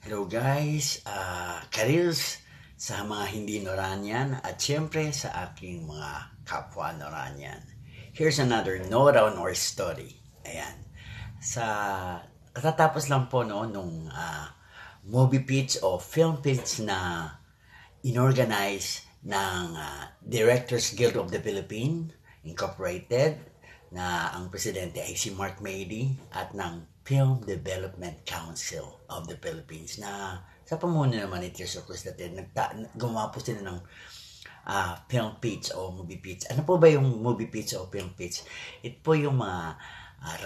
Hello guys, Karils sa mga hindi Noranyan at syempre sa aking mga kapwa Noranyan. Here's another Nora on our story. Ayan. Sa katatapos lang po no, nung movie pitch o film pitch na inorganize ng Directors Guild of the Philippines Incorporated na ang presidente ay si Mark Mady at ng Film Development Council of the Philippines na sa pamuno naman ni Tirso Cruz Datin, gumawa po sila ng film pitch o movie pitch. Ano po ba yung movie pitch o film pitch? Ito po yung mga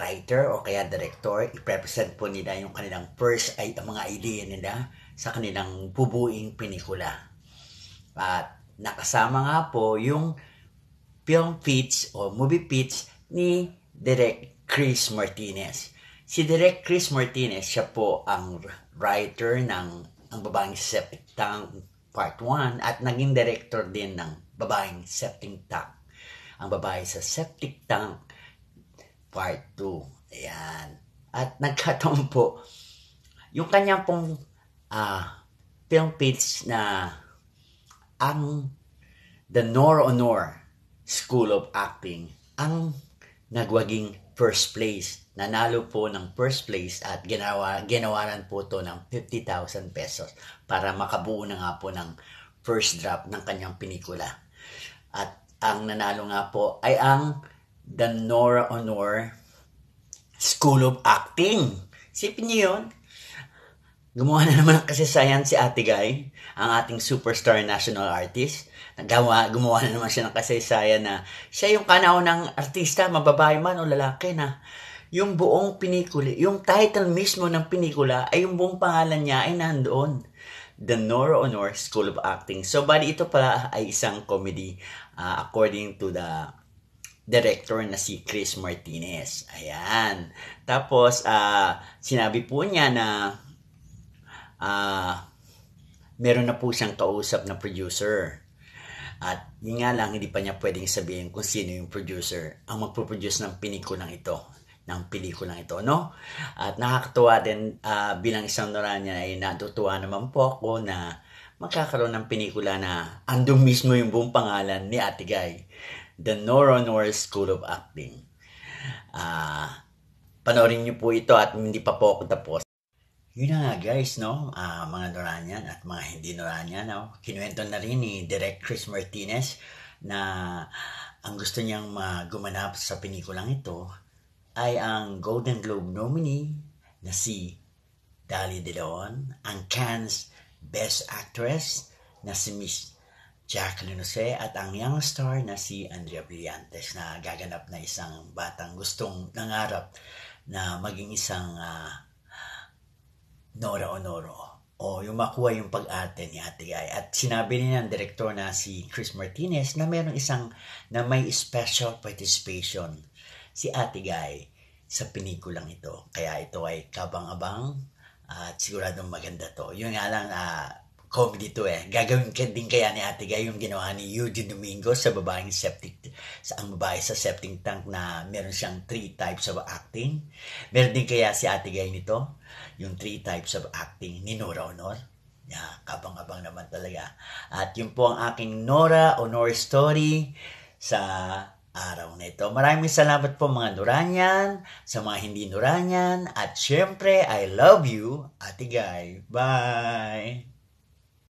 writer o kaya director, i-represent po nila yung kanilang first ay mga idea nila sa kanilang bubuing pelikula. At nakasama nga po yung film pitch o movie pitch ni Direk Chris Martinez. Si Direk Chris Martinez, siya po ang writer ng Ang Babaeng Septic Tank Part 1 at naging director din ng Babaeng Septic Tank. Ang Babae sa Septic Tank Part 2. Ayan. At nagkataon po, yung kanyang pong film pitch na ang The Nor Honor School of Acting ang nagwaging first place. Nanalo po ng first place at ginawaran po to ng 50,000 pesos para makabuo na nga po ng first draft ng kanyang pelikula. At ang nanalo nga po ay ang The Nora Honor School of Acting. Sipin niyo yun? Gumawa na naman ng kasaysayan si Ate Guy, ang ating superstar national artist. Gumawa na naman siya ng kasaysayan na siya yung kanaunang artista, mababae man o lalaki na yung buong pelikula, yung title mismo ng pelikula ay yung buong pangalan niya ay nandoon. The Nora Honor School of Acting. So, bali ito pala ay isang comedy according to the director na si Chris Martinez. Ayan. Tapos, sinabi po niya na meron na po siyang kausap na producer. At yun nga lang, hindi pa niya pwedeng sabihin kung sino yung producer ang magpo-produce ng pelikulang ito. No? At nakakatuwa din bilang isang Noranya ay natutuwa naman po ako na magkakaroon ng pelikula na andun mismo yung buong pangalan ni Ate Guy. The Nora Honor School of Acting. Panoorin niyo po ito at hindi pa po ako tapos. Yun na nga guys, no? Mga Noranyan at mga hindi Noranyan, no? Kinuwento na rin ni Direk Chris Martinez na ang gusto niyang gumanap sa pelikulang ito ay ang Golden Globe nominee na si Dali De Leon, ang Cannes Best Actress na si Miss Jacqueline Jose at ang young star na si Andrea Brillantes na gaganap na isang batang gustong nangarap na maging isang Nora Honoro o yung makuha yung pag-arte ni Ate Guy. At sinabi niya ng direktor na si Chris Martinez na mayroong isang na may special participation si Ate Guy sa pelikulang ito. Kaya ito ay kabang-abang at siguradong maganda to. Yun nga lang, comedy to eh. Gagawin din kaya ni Ate Guy yung ginawa ni Eugene Domingo sa ang babae sa septic tank na meron siyang 3 types of acting. Meron din kaya si Ate Guy nito, yung 3 types of acting ni Nora Honor. Kabang-abang naman talaga. At yun po ang aking Nora Honor story sa araw na ito. Maraming salamat po mga Noranyan, sa mga hindi Noranyan, at syempre, I love you, Ate Guy. Bye!